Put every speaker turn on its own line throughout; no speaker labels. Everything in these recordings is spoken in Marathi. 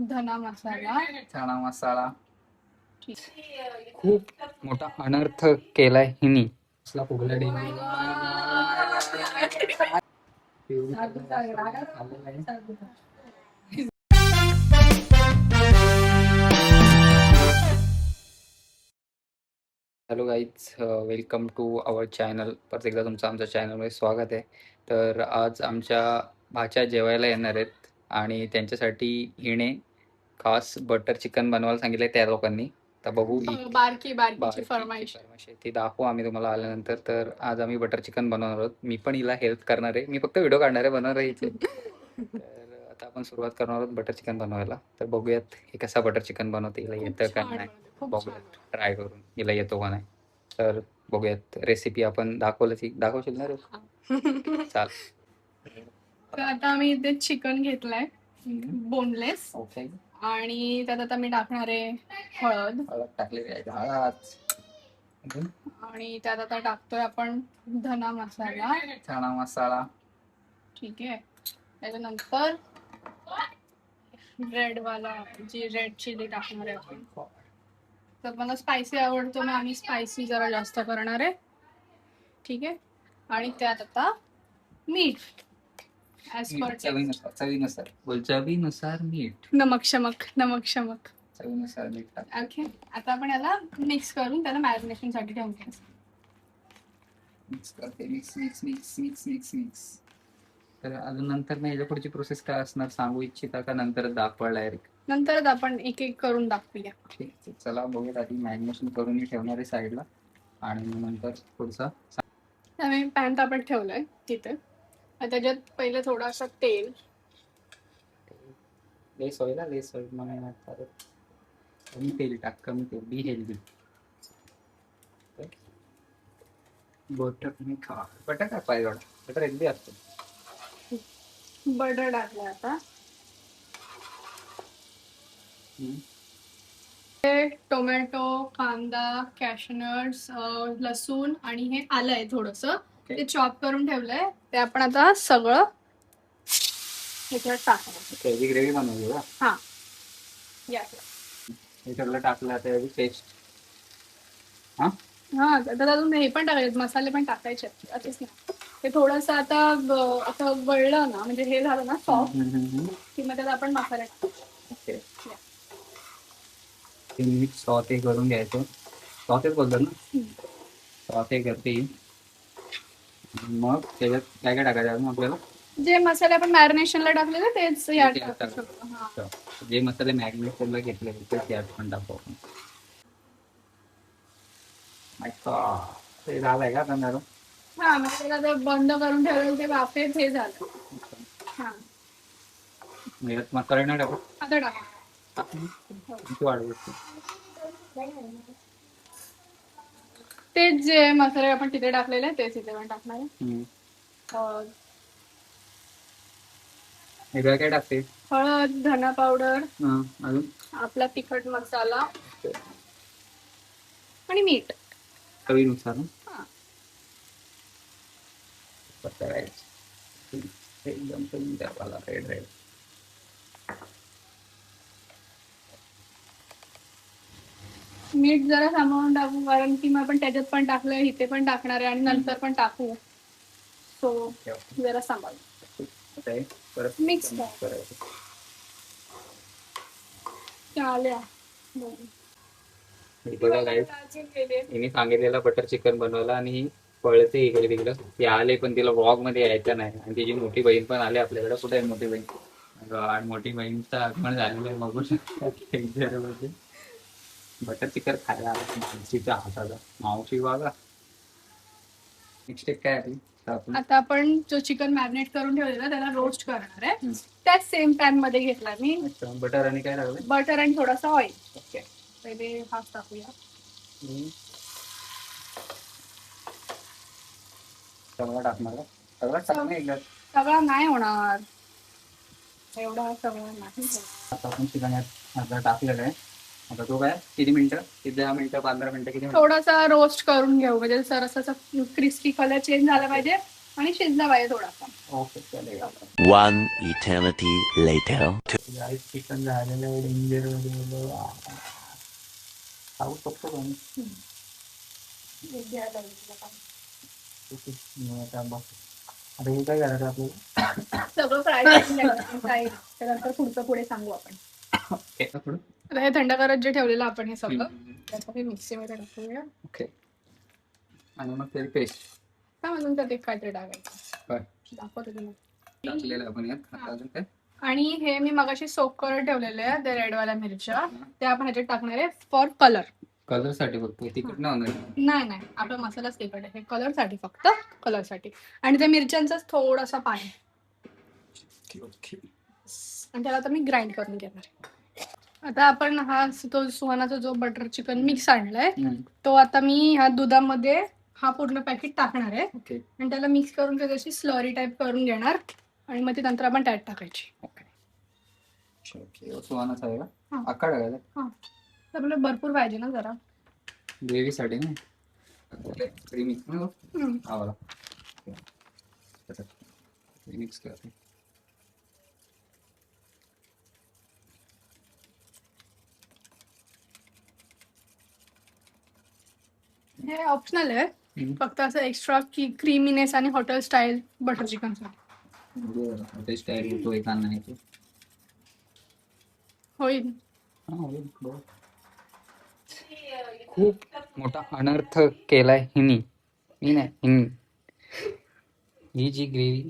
धना मसाला,
चणा मसाला.
ठीक.
खूप मोठा अनर्थ केलाय हिनी. कसला फुगला hello guys, welcome to our channel. परत एकदा तुमचं आमच्या चॅनलमध्ये स्वागत आहे. तर आज आमच्या भाच्या जेवायला येणार आहेत आणि त्यांच्यासाठी हिने खास बटर चिकन बनवायला सांगितलंय त्या लोकांनी. तर बघू
बारकी बारकीची
बारकीची
फरमाईश.
फरमाईश आहे ती दाखवू आम्ही तुम्हाला आल्यानंतर. तर आज आम्ही बटर चिकन बनवणार आहोत. मी पण हिला हेल्प करणार आहे, मी फक्त व्हिडिओ काढणार आहे, बनवणार आहे हिचे. तर आता आपण सुरुवात करणार आहोत बटर चिकन बनवायला. तर बघूयात हे कसा बटर चिकन बनवते, हिला येतं का नाही बघूयात, ट्राय करून हिला येतो का नाही. तर बघूयात रेसिपी. आपण दाखवशील ना रे? चाल.
तर आता आम्ही इथे चिकन घेतलंय बोनलेस
ओके.
आणि त्यात आता मी टाकणार आहे हळद
टाकलेली आहे हळद.
आणि त्यात आता टाकतोय आपण धना मसाला,
चणा मसाला.
ठीक आहे. त्याच्यानंतर रेड वाला जी रेड चिली टाकणार आहे आपण. तर मला स्पायसी आवडतो, मग आम्ही स्पायसी जरा जास्त करणार आहे, ठीक आहे. आणि त्यात आता मीठ ऍज पर
चवीनुसार बोल, चवीनुसार मीठ.
नमक शमक
चवीनुसार मीठ टाक.
ओके. आता आपण याला मिक्स करून त्याला मॅरिनेशन साठी ठेवून द्यायचं.
मिक्स करते, मिक्स. तर अजून नंतर नाही, याच्या पुढची प्रोसेस काय असणार सांगू इच्छिता का नंतर दाखवायला डायरेक्ट?
नंतरच आपण एक एक करून दाखवूया.
ठीक आहे, चला बघूया. आधी मॅरिनेशन करून मी ठेवणार आहे साईडला आणि नंतर पुढचा.
त्यामुळे पॅन तापत ठेवलंय तिथे. त्याच्यात पहिले थोडासा तेल.
लेस होईल म्हणून कमी तेल टाक, कमी तेल, बी हेल्दी. बटर तुम्ही खा, बटर काय पाहिजे, बटर हेल्दी असतो.
बटर टाकलं आता. टोमॅटो, कांदा, कॅशनट्स, लसूण आणि हे आलं आहे थोडंसं, ते चॉप करून ठेवलंय. ते आपण आता सगळं ह्याच्यात टाकणार.
हेल्दी ग्रेव्ही बनवली का?
हा, या
हे सगळं टाकलं आता याची पेस्ट.
हा, आता अजून हे पण टाकायचे, मसाले पण टाकायचे असेच ना. ते थोडंसं आता असं वळलं ना, म्हणजे हे झालं ना सॉफ्ट, की मग त्यात आपण मसाले टाकायचे.
मीठ सॉते करून घ्यायचं. सॉतेच बोलतात ना? सॉते करते. मग त्याच्यात काय काय टाकायचं अजून आपल्याला?
जे मसाले आपण मॅरिनेशनला टाकलेले तेच यात टाकायचं.
जे मसाले मॅरिनेशनला घेतले तेच यात पण टाकू आपण. ते झालंय का नरम?
हा, मग त्याला ते बंद करून ठेवलेलं ते वाफेत हे झालं. हा,
यात मसाले नाही टाकू?
आता टाका.
वाढवू.
तेच जे मसाले आपण तिथे टाकलेले तेच इथे पण टाकणार आहे.
वेगळं काय टाकते?
हळद, धना पावडर,
अजून
आपला तिखट मसाला आणि मीठ
चवीनुसार. एकदम कमी द्यावाला रेड.
मीठ जरा सांभाळून टाकू, कारण की मग आपण त्याच्यात पण टाकलंय, इथे पण टाकणार आहे आणि नंतर पण टाकू. सो जरा सांभाळू.
परत
मिक्स
करायचं. हिने सांगितलेलं बटर चिकन बनवायला आणि पळते इकडे तिकडं. ती आले पण तिला व्लॉग मध्ये यायचं नाही. आणि तिची मोठी बहीण पण आली आपल्याकडे. कुठे आहे मोठी बहीण? आणि मोठी बहीणचं आगमन झालेलं आहे, बघू शकता. बटर चिकन खायला आला मावशीच्या हाताचा. मावशी बघा. नेक्स्ट स्टेप काय आहे? आता
आपण जो चिकन मॅरिनेट करून ठेवलेला त्याला रोस्ट करणार आहे. त्याच सेम पॅन मध्ये घेतला मी.
बटर आणि काय टाकलं?
बटर आणि थोडासा ऑइल. ओके, पहिले हाफ टाकूया.
सगळं टाकणार?
सगळा नाही होणार एवढा, सगळं नाही.
आता आपण चिकन यात टाकलेलं आहे. आता तो काय किती मिनिटं? 10 मिनिटं, 15 मिनिटं, किती?
थोडासा रोस्ट करून घेऊ, म्हणजे सरस क्रिस्पी कलर चेंज झाला पाहिजे. आणि शिजला पाहिजे थोडासा.
ओके चालेल.
One eternity later.
चिकन झालेलं आहे डेंजर मध्ये खाऊ शकतो का मी? आता बघ. आता हे काय करायचं आपल्याला?
सगळं फ्राय करून घ्यायचं फ्राय. त्यानंतर पुढे सांगू आपण.
ओके पुढं?
आता हे थंड करत जे ठेवलेलं आपण हे सगळं त्याचं हे मिक्सीमध्ये टाकूया.
ओके आणि मग त्याची पेस्ट
काय म्हणून त्यात एक काहीतरी टाकायचं
काय
दाखवते तुम्हाला.
टाकलेलं आपण यात. आता अजून काय?
आणि हे मी मगाशी सोक करत ठेवलेले आहे त्या रेडवाल्या मिरच्या त्या आपण ह्याच्यात टाकणार आहे फॉर कलर.
कलर साठी फक्त तिखट नाही होणार.
नाही आपला मसालाच तिखट आहे. हे कलर साठी फक्त कलर साठी. आणि त्या मिरच्यांचाच थोडासा पाणी आणि त्याला आता मी ग्राइंड करून घेणार आहे. आता आपण हा तो सुहानाचा जो बटर चिकन मिक्स आणलाय तो आता मी ह्या दुधामध्ये हा पूर्ण पॅकेट टाकणार आहे.
ओके
आणि त्याला मिक्स करून त्याची स्लरी टाईप करून घेणार आणि मग ती नंतर आपण त्यात टाकायची.
ओके सुहानाचा आहे का?
हा.
अक्का टाकायचा?
हा आपल्याला भरपूर पाहिजे ना जरा
ग्रेव्ही साठी ना मिक्स ना मिक्स करते.
हे ऑप्शनल आहे फक्त असं एक्स्ट्रा क्रीमीनेस आणि hotel style butter chicken
hotel style होतो एक नाही तो
होईल.
खूप मोठा अनर्थ केलाय हिनी. मी नाही हिनी. ही जी ग्रेव्ही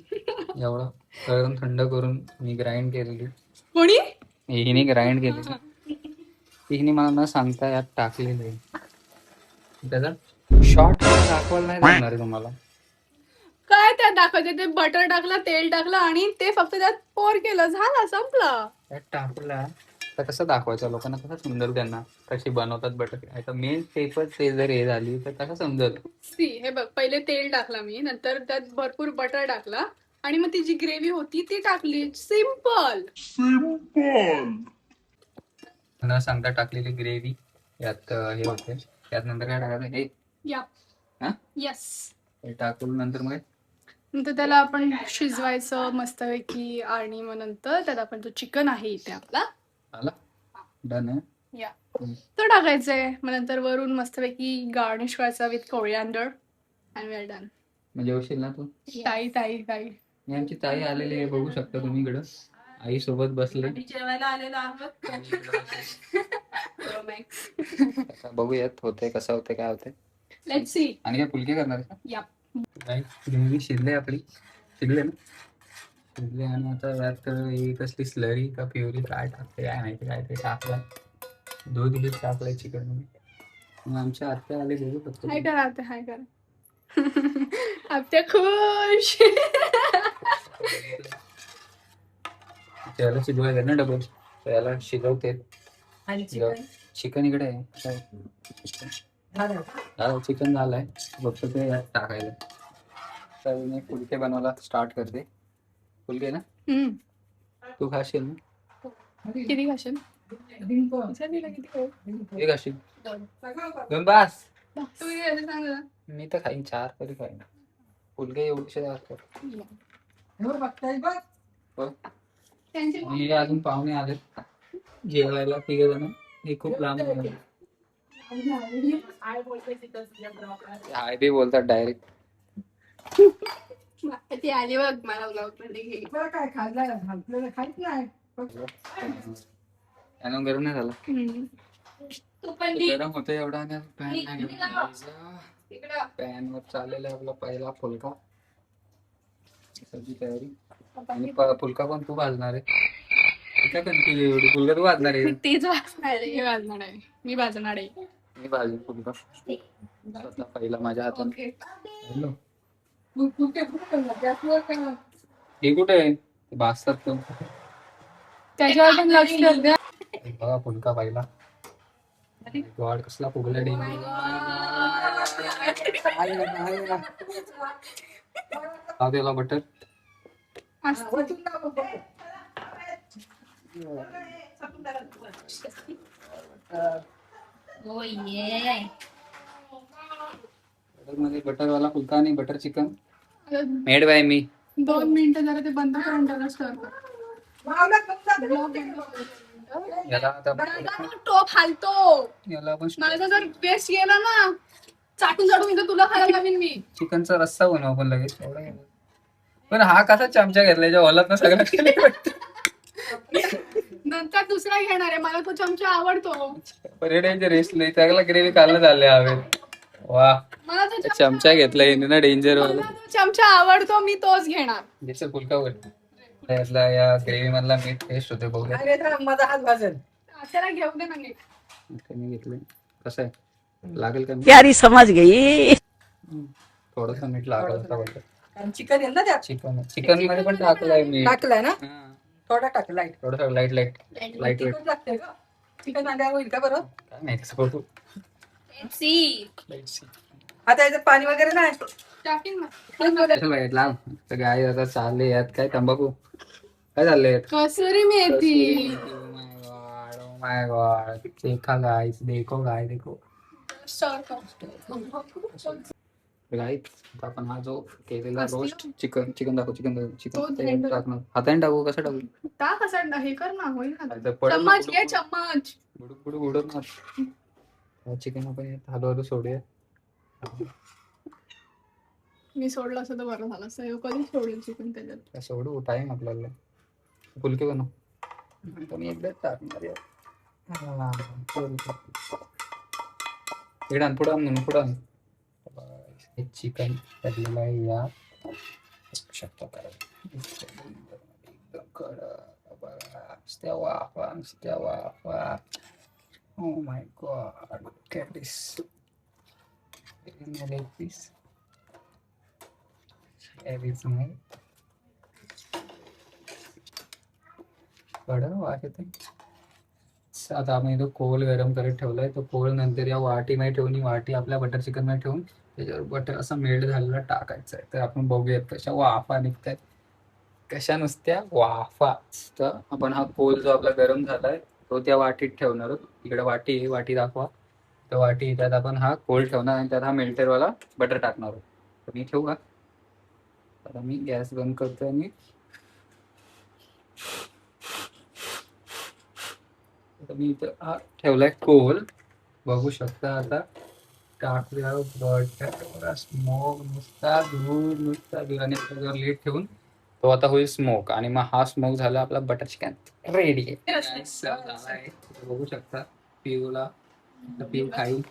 एवढं करून थंड करून मी ग्राइंड केलेली.
कोणी
हिने ग्राइंड केलेली हिने मला न सांगता यात टाकलेलं आहे. त्याचा शॉर्ट दाखवायला नाही जमणार तुम्हाला.
काय त्यात दाखवायचं ते बटर टाकलं तेल टाकलं आणि ते फक्त त्यात पोर केलं झालं संपलं.
त्यात टाकला तर कसं दाखवायचं लोकांना कसं समजेल त्यांना कशी बनवतात बटर. आता मेन पेपर ते जर हे झाली तर कसं समजेल.
सी हे बघ पहिले तेल टाकला मी नंतर त्यात भरपूर बटर टाकला आणि मग ती जी ग्रेव्ही होती ती टाकली. सिम्पल
न सांगता टाकलेली ग्रेव्ही यात हे होते. त्यात नंतर काय टाकायचं हे
या
हा
यस
हे टाकून नंतर मग
नंतर त्याला आपण शिजवायचं मस्तपैकी आणि मग नंतर त्यात आपण जो चिकन आहे इथे आपला
आला डन आहे
या तो टाकायचंय. मग नंतर वरून मस्तपैकी गार्निश करायचा with coriander and we are done.
म्हणजे होशील ना तू?
ताई ताई ताई
यांची ताई आलेली आहे बघू शकता तुम्ही इकडं. आई सोबत बसले
जेवायला आलेलो आहोत.
बघूयात होते कसं होते काय होते.
Let's see.
आणि काय फुलके करणार आहे का?
या
ग्रेव्ही शिजले आपली शिजले ना शिजले. आणि आता यात ही कसली स्लरी का प्युरी काय टाकते काय माहिती काय ते टाकलं. दूध बीध टाकलंय चिकन मध्ये. आमच्या आत्या आले बघू शकतो.
हाय करा आता हाय करा. आत्या खुश.
त्याला शिजवायचं ना डबल त्याला शिजवते. चिकन इकडे आहे. चिकन झालंय फक्त ते यात टाकायला. तर मी फुलके बनवायला स्टार्ट करते. फुलके ना तू खाशील ना?
किती खाशील?
किती खाशील? दोन बास. मी तर खाईन 4 तरी खाईन. फुलके एवढीशे असतात. हे अजून पाहुणे आलेत जेवायला 3 जण. हे खूप लांब हाय बी बोलतात डायरेक्ट.
ती आली बघ मला ब्लॉग मध्ये काय खाल्लं खायच नाही.
गरम नाही झाला.
तू पण
गरम होतं एवढा पॅन वर चाललेला आपला पहिला फुलका. सगळी तयारी. आणि फुलका पण तू भाजणार आहे. काय कन्फ्युज एवढी फुलका तू भाजणार आहे?
तेच भाजणार आहे. हे भाजणार आहे मी भाजणार आहे.
मी भाजून फुलका स्वतः पहिला माझ्या हाताने. हे कुठे आहे भाजतात पण
त्याच्यावर पण लक्ष द्या.
बघा फुलका पहिला. गॉड कसला फुगला डे. त्याला बटर मध्ये बटर वाला फुलका आणि बटर चिकन मेड बाय मी.
2 मिनिटं जरा ते बंद करून त्याला स्टर कर.
याला आता
टोप हालतो.
याला आपण
माझा जर वेस्ट गेला ना चाटून चाटून इथं तुला खायला लावीन मी.
चिकनचा रस्सा बनवू आपण लगेच. एवढं काय. पण हा कसा चमचा घेतला याच्या हॉलात ना सगळं
नंतर दुसरा घेणार आहे, मला तो चमचा आवडतो.
पर्यटनचे रेस्ट लई चांगला ग्रेव्ही खाल्लं झाले हवे. वा
मला तो
चमचा घेतला हिने ना डेंजर वाला.
मला तो चमचा आवडतो, मी तोच घेणार.
जसं फुलका वर यातला या ग्रेव्ही मधला मीठ टेस्ट होते बघूया.
माझा हात भाजेल.
त्याला घेऊ दे ना नीट.
मी घेतलं कसं आहे लागेल का
प्यारी समझ गई.
थोडस मीठ लागलं होता बोलतो.
कारण चिकन येईल ना त्यात.
चिकन मध्ये पण टाकलंय मी
टाकलाय ना, थोडा टाक लाईट.
थोडस लाईट लाईट लाईट वेट
तिखट लागते का चिकन आणल्यावर होईल का बरं.
काय नाही कसं बघू.
आता याच्यात पाणी वगैरे नाही.
टाकीन ना.
लाव काय आता चालले यात काय तंबाखू काय चाललंय
कसुरी मेथी.
माय गॉड देखा गाइस देखो गाय देखो
स्टर कर.
गाईस आपण हा जो केलेला रोस्ट चिकन दाखव चिकन
तो
चिकन टाकणार हाताने टाकू कसं टाकू
टाक असं हे कर ना, होईल ना.
आता पडेल ना,
चम्मच घे चम्मच.
बुडूक बुडूक उडवणार चिकन आपण यात हलवलं सोडूया.
मी सोडलं असं तर बरं झालं असतं. कधी सोडेल चिकन त्याच्यात.
काय सोडू टाइम आपल्याला फुलके बनव पण मी एकदाच टाकणार यार. हा, इकडे आण, पुढं आण म्हणून पुढं आण. हे चिकन टाकलेलं आहे या शकतो एकदम कडक बघा नुसत्या वाफा नुसत्या वाफा. Oh my god, look at this. Like this. There is my कडक वाफ येते. आता आपण इथं कोल गरम करत ठेवलाय. तो कोल नंतर या वाटीमध्ये ठेवून वाटी आपल्या बटर चिकन मध्ये ठेवून त्याच्यावर बटर असं मेल्ट झालेला टाकायचं आहे. तर आपण बघूयात कशा वाफा निघतात कशा नुसत्या वाफा. तर आपण हा कोल जो आपला गरम झालाय तो त्या वाटीत ठेवणार आहोत. इकडे वाटी आहे, वाटी दाखवा. तर वाटी त्यात आपण हा कोल ठेवणार आणि त्यात हा मेल्टरवाला बटर टाकणार आहोत. तर मी ठेवू का आता मी गॅस बंद करतो आणि मी इथं हा ठेवलाय कोल बघू शकता. आता टाकूया बटर स्मोक नुसता दूर आणि त्याच्यावर लीड ठेवून तो आता होईल स्मोक आणि मग हा स्मोक झाला आपला बटर चिकन रेडी आहे. बघू शकता पिऊला पिऊ खाईल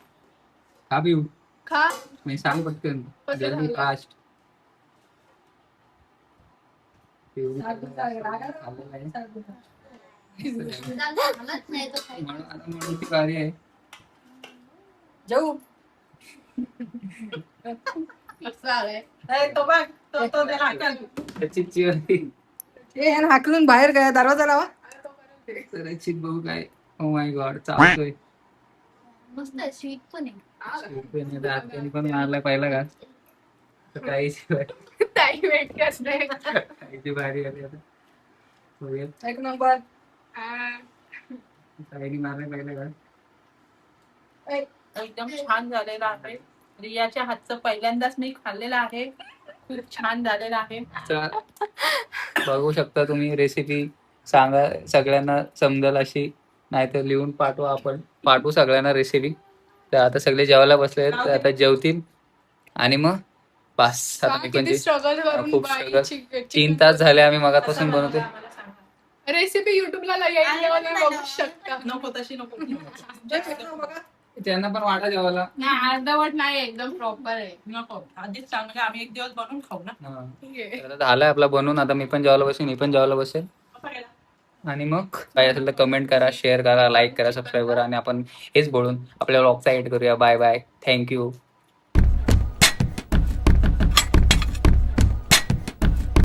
का पिऊ
खा.
मी सांग पटकन जल्दी फास्ट. पिऊ म्हणून ती कार्य आहे.
जाऊ तो बघ तो त्याला हाकल.
त्याची चिवती
ए ह्यानं हाकलून बाहेर गया दरवाजा लावा.
रचित भाऊ काय ओ माय गॉड चालतोय.
मस्त स्वीट पण आहे.
त्यांनी पण मारलाय पहिला का काहीच
ताई वेट कसले.
काहीची भारी आली आता बघूयात.
एक नंबर.
ताईने मारलाय पहिला का
एकदम छान झालेला आहे. रियाच्या हातचं पहिल्यांदाच मी खाल्लेलं आहे. खूप छान झालेलं आहे.
तर बघू शकता तुम्ही रेसिपी सांगा सगळ्यांना समजेल अशी नाहीतर लिहून पाठवा आपण पाठवू सगळ्यांना रेसिपी. तर आता सगळे जेवायला बसले आहेत. तर आता जेवतील आणि मग बस आता मी पण
स्ट्रगल करून
खूप struggle. 3 तास झाले आम्ही मगापासून बनवतोय.
मला सांगा.
रेसिपी युट्यूबला बघू शकता.
नको तशी नको.
त्यांना पण वाटा जेवायला
नाही अर्धवट नाही, एकदम प्रॉपर आहे.
नको आधीच चांगलं आम्ही एक दिवस बनवून खाऊ ना.
हा.
ठीक आहे.
तर आता झालाय आपला बनवून. आता मी पण जेवायला बसेन ही पण जेवायला बसेल.
पप्पा गेला.
आणि मग काय असेल तर कमेंट करा शेअर करा लाईक करा सबस्क्राईब करा आणि आपण हेच बोलून आपल्या व्लॉगचा एड करूया. Bye bye thank you.